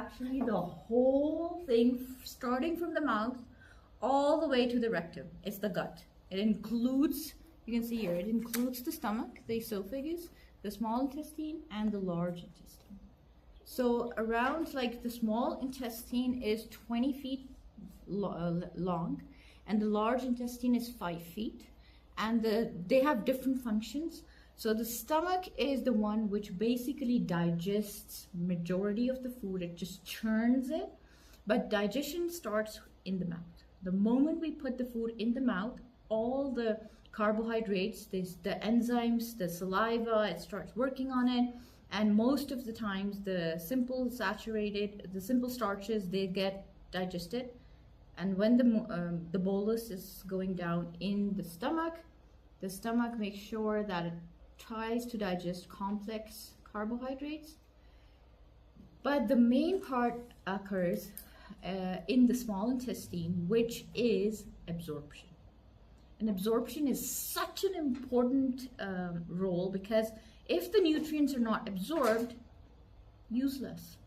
actually the whole thing, starting from the mouth all the way to the rectum. It's the gut. It includes, you can see here, it includes the stomach, the esophagus, the small intestine, and the large intestine. So around, like, the small intestine is 20 feet long, and the large intestine is 5 feet, and they have different functions. So the stomach is the one which basically digests majority of the food. It just churns it, but digestion starts in the mouth. The moment we put the food in the mouth, all the carbohydrates, the enzymes, the saliva, it starts working on it, and most of the times the simple starches, they get digested. And when the bolus is going down in the stomach makes sure that it tries to digest complex carbohydrates. But the main part occurs in the small intestine, which is absorption. And absorption is such an important role, because if the nutrients are not absorbed, useless.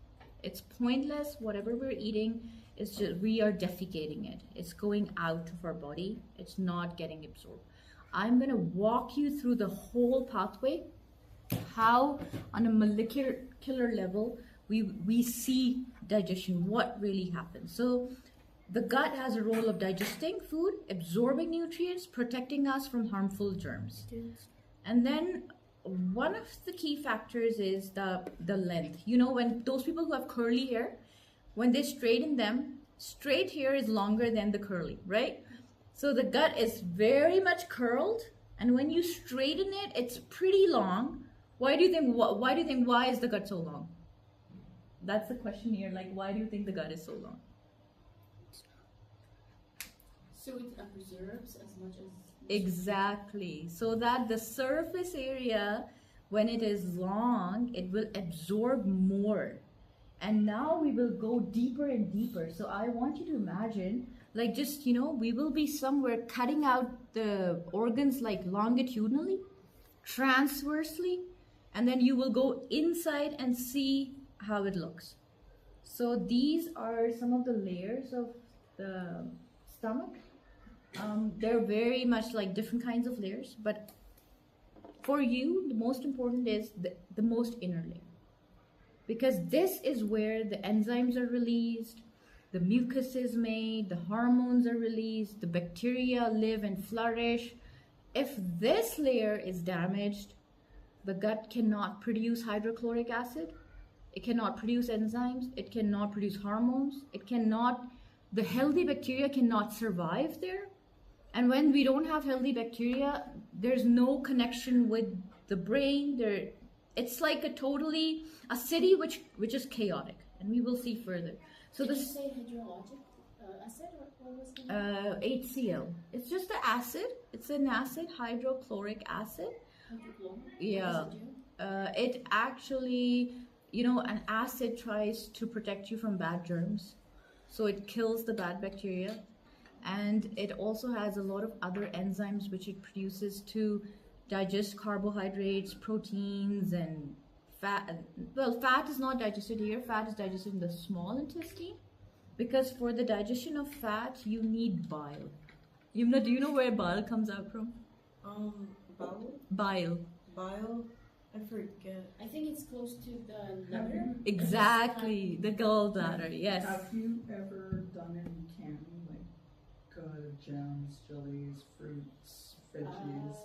It's pointless. Whatever we're eating, it's just, we are defecating it. It's going out of our body. It's not getting absorbed. I'm going to walk you through the whole pathway, how on a molecular level we see digestion, what really happens. So the gut has a role of digesting food, absorbing nutrients, protecting us from harmful germs. And then one of the key factors is the length. You know, when those people who have curly hair, when they straighten them, straight hair is longer than the curly, right? So the gut is very much curled, and when you straighten it, it's pretty long. Why do you think why is the gut so long? That's the question here. Like, why do you think the gut is so long? So it preserves as much as... Exactly. So that the surface area, when it is long, it will absorb more. And now we will go deeper and deeper. So I want you to imagine, like, just, you know, we will be somewhere cutting out the organs, like, longitudinally, transversely, and then you will go inside and see how it looks. So these are some of the layers of the stomach. They're very much like different kinds of layers, but for you, the most important is the most inner layer. Because this is where the enzymes are released, the mucus is made, the hormones are released, the bacteria live and flourish. If this layer is damaged, the gut cannot produce hydrochloric acid, it cannot produce enzymes, it cannot produce hormones, the healthy bacteria cannot survive there. And when we don't have healthy bacteria, there's no connection with the brain. It's like a city which is chaotic, and we will see further. So Did you say hydrologic acid, or what was the name? HCl. It's just the acid. It's an acid, hydrochloric acid. Hydrochloric? Yeah. What does it do? It actually, you know, an acid tries to protect you from bad germs, so it kills the bad bacteria, and it also has a lot of other enzymes which it produces to digest carbohydrates, proteins, and fat. Well, fat is not digested here. Fat is digested in the small intestine, because for the digestion of fat, you need bile. Yumna, do you know where bile comes out from? Bile. Bile? I forget. I think it's close to the liver. Exactly, the gallbladder, yes. Have you ever done any canning, like jams, jellies, fruits, veggies?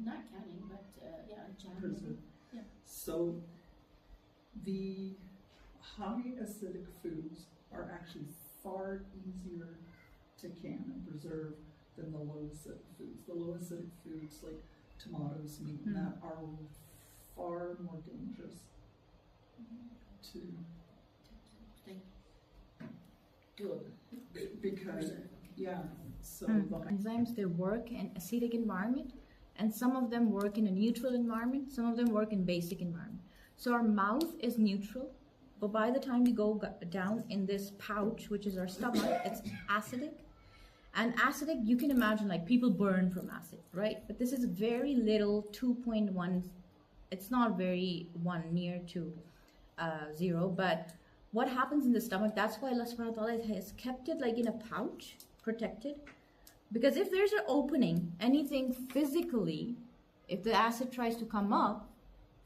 Not canning, but yeah, jam. Preserve. Yeah. So the high acidic foods are actually far easier to can and preserve than the low acidic foods. The low acidic foods like tomatoes, meat, and that are far more dangerous to Do because yeah. So Enzymes, they work in acidic environment, and some of them work in a neutral environment, some of them work in basic environment. So our mouth is neutral, but by the time we go down in this pouch, which is our stomach, it's acidic. And acidic, you can imagine, like, people burn from acid, right? But this is very little, 2.1. It's not very 1 near to 0, but what happens in the stomach, that's why Allah subhanahu wa ta'ala has kept it like in a pouch, protected. Because if there's an opening, anything physically, if the acid tries to come up,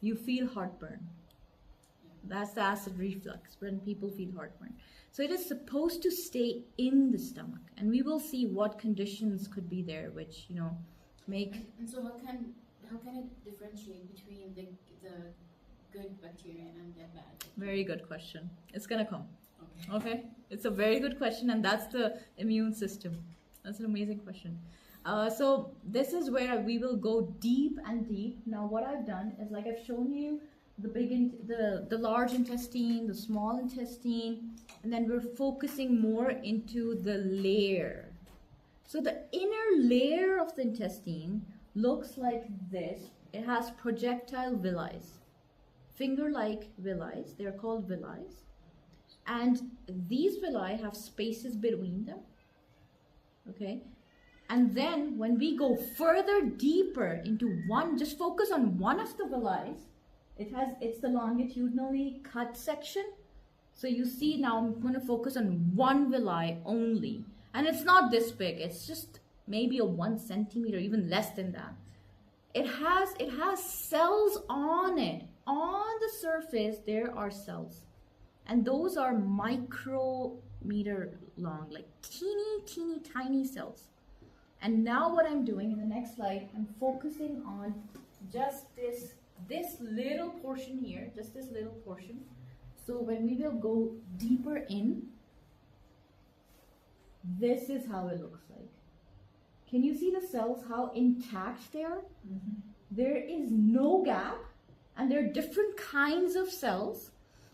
you feel heartburn. That's the acid reflux, when people feel heartburn. So it is supposed to stay in the stomach. And we will see what conditions could be there, which, make... And so how can it differentiate between the good bacteria and the bad? Very good question. It's gonna come. Okay? It's a very good question, and that's the immune system. That's an amazing question. So this is where we will go deep and deep. Now what I've done is, like I've shown you the large intestine, the small intestine, and then we're focusing more into the layer. So the inner layer of the intestine looks like this. It has projectile villi, finger-like villi. They're called villi. And these villi have spaces between them. Okay? And then when we go further deeper into one, just focus on one of the villi. It's the longitudinally cut section. So you see now I'm going to focus on one villi only. And it's not this big. It's just maybe a 1 centimeter, even less than that. It has cells on it. On the surface, there are cells. And those are micrometer long, like teeny, tiny cells. And now what I'm doing in the next slide, I'm focusing on just this little portion here, just this little portion. So when we will go deeper in, this is how it looks like. Can you see the cells, how intact they are? Mm-hmm. There is no gap, and there are different kinds of cells,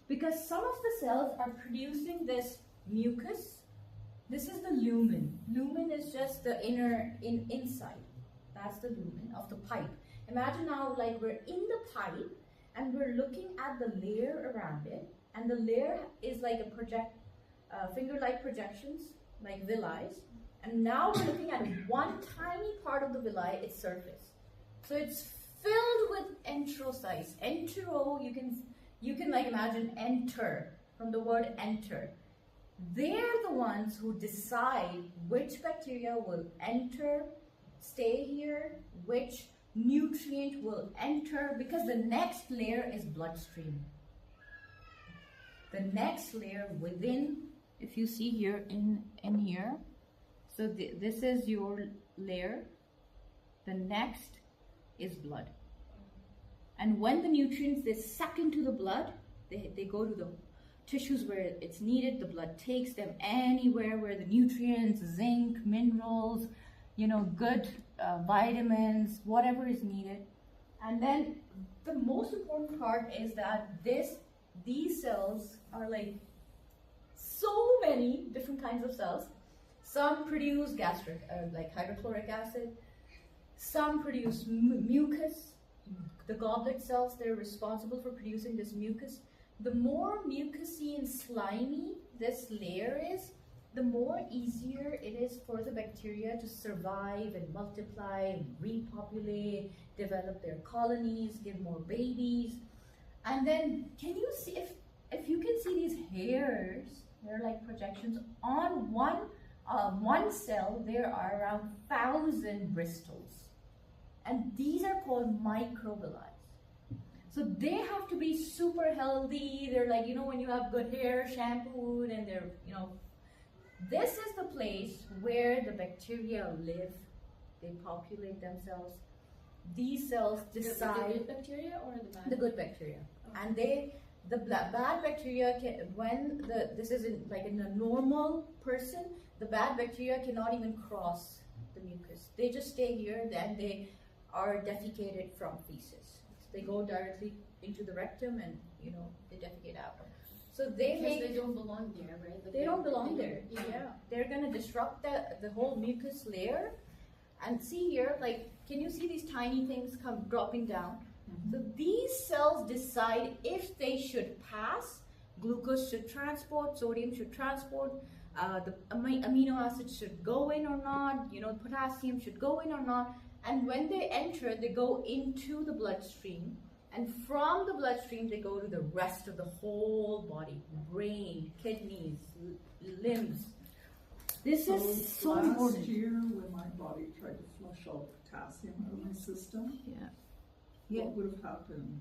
because some of the cells are producing this mucus. This is the lumen. Lumen is just the inside. That's the lumen of the pipe. Imagine now like we're in the pipe and we're looking at the layer around it, and the layer is like a finger-like projections, like villi. And now we're looking at one tiny part of the villi, its surface. So it's filled with enterocytes. Entero, you can like imagine enter, from the word enter. They're the ones who decide which bacteria will enter, stay here, which nutrient will enter, because the next layer is bloodstream. The next layer within, if you see here in here, so this is your layer. The next is blood. And when the nutrients, they suck into the blood, they go to the tissues where it's needed. The blood takes them anywhere where the nutrients, zinc, minerals, good vitamins, whatever is needed. And then the most important part is that these cells are like so many different kinds of cells. Some produce gastric, like hydrochloric acid. Some produce mucus. The goblet cells, they're responsible for producing this mucus. The more mucousy and slimy this layer is, the more easier it is for the bacteria to survive and multiply and repopulate, develop their colonies, give more babies. And then, can you see, if you can see these hairs, they're like projections on one cell, there are around 1,000 bristles. And these are called microvilli. So they have to be super healthy. They're like, when you have good hair, shampooed, and they're, this is the place where the bacteria live. They populate themselves. These cells decide. The good bacteria or the bad? The good bacteria. Okay. And the bad bacteria this is in a normal person, the bad bacteria cannot even cross the mucus. They just stay here, then they are defecated from feces. They go directly into the rectum and they defecate out. So they don't belong there, right? But they don't belong there. Yeah. They're gonna disrupt the whole mucus layer. And see here, can you see these tiny things dropping down? Mm-hmm. So these cells decide if they should pass. Glucose should transport, sodium should transport, the amino acids should go in or not, potassium should go in or not. And when they enter, they go into the bloodstream. And from the bloodstream, they go to the rest of the whole body, brain, kidneys, limbs. This is so last important. year when my body tried to flush all the potassium out of my system, Yeah. what would have happened?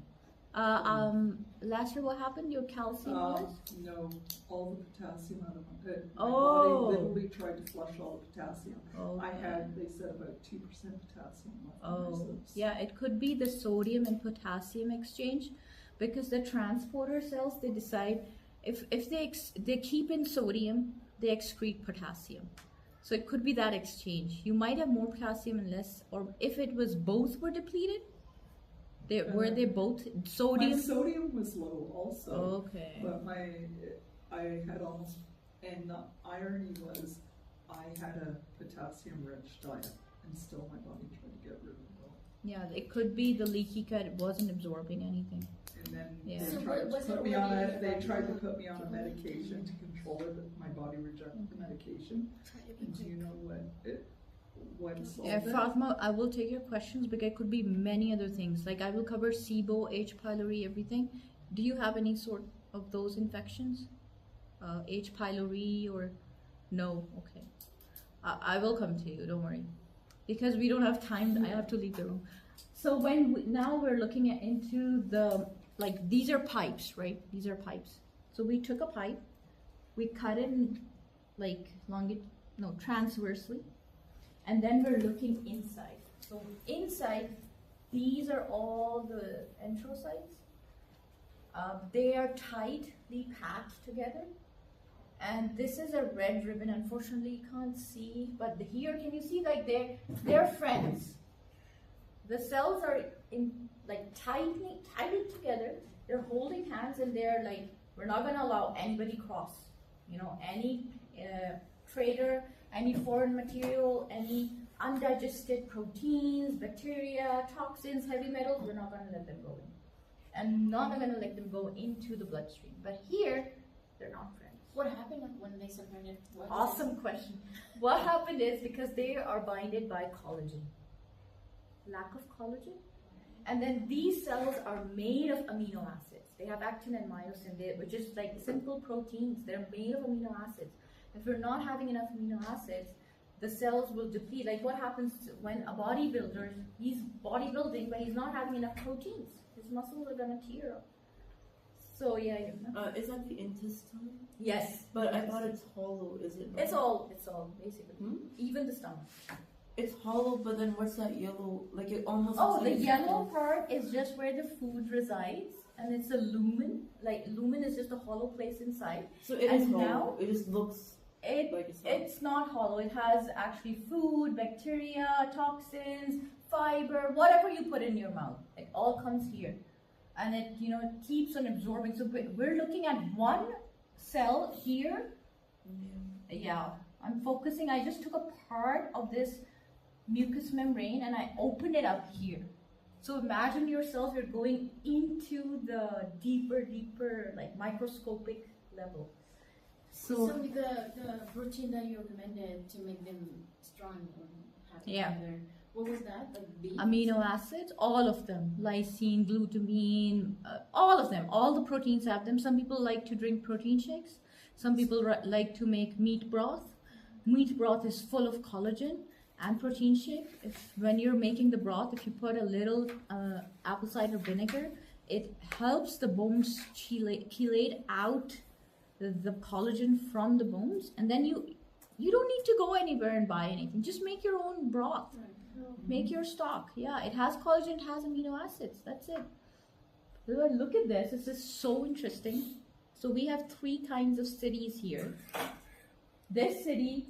Last year, what happened? Your calcium was? No, all the potassium out of my Oh. body literally tried to flush all the potassium. Oh, I had, they said, about 2% potassium left in my Oh, cells. yeah, it could be the sodium and potassium exchange, because the transporter cells, they decide if they keep in sodium, they excrete potassium. So it could be that exchange. You might have more potassium and less, or if it was both were depleted, were they both sodium? My sodium was low also. Okay. But I had almost, and the irony was, I had a potassium-rich diet, and still my body tried to get rid of it all. Yeah, it could be the leaky gut wasn't absorbing anything. And then Yeah. they So tried was to it put me on already a, they from tried to the- put me on a medication to control it, but my body rejected the medication. And do you know what solved Yeah, it? Fatma, I will take your questions, because it could be many other things. Like I will cover SIBO, H. pylori, everything. Do you have any sort of those infections? H. pylori or no? Okay. I will come to you, don't worry. Because we don't have time, I have to leave the room. So now we're looking into the, like these are pipes, right? These are pipes. So we took a pipe, we cut it in like transversely. And then we're looking inside. So inside, these are all the enterocytes. They are tightly packed together. And this is a red ribbon. Unfortunately, you can't see. But here, can you see like they're friends. The cells are tightly together. They're holding hands and they're like, we're not going to allow anybody cross. Any trader, any foreign material, any undigested proteins, bacteria, toxins, heavy metals, we're not going to let them go in. And not going to let them go into the bloodstream. But here, they're not friends. What happened when they separated? Awesome question. What happened is because they are binded by collagen. Lack of collagen. And then these cells are made of amino acids. They have actin and myosin, which is like simple proteins. They're made of amino acids. If we're not having enough amino acids, the cells will deplete. Like what happens when a bodybuilder, he's bodybuilding, but he's not having enough proteins. His muscles are gonna tear up. So yeah, Is that the intestine? yes. But I thought it's hollow. Is it? Not? It's all basically. Hmm? Even the stomach. It's hollow, but then what's that yellow? Like it almost. Oh, looks the like yellow part is just where the food resides, and it's a lumen. Like lumen is just a hollow place inside. So it and is hollow. now- It just looks like it's. It's not hollow. It has actually food, bacteria, toxins, fiber, whatever you put in your mouth. It all comes here, and it it keeps on absorbing. So we're looking at one cell here. Yeah, I'm focusing. I just took a part of this mucous membrane and I opened it up here. So imagine yourself, you're going into the deeper, like microscopic level. So the protein that you recommended to make them strong or happy together, what was that? Like beef? Amino acids, all of them, lysine, glutamine, all of them, all the proteins have them. Some people like to drink protein shakes. Some people like to make meat broth. Meat broth is full of collagen and protein shake. When you're making the broth, if you put a little apple cider vinegar, it helps the bones chelate out the collagen from the bones, and then you don't need to go anywhere and buy anything. Just make your own broth. Make your stock. Yeah, it has collagen, it has amino acids. That's it. Look at this. This is so interesting. So we have 3 kinds of cities here. This city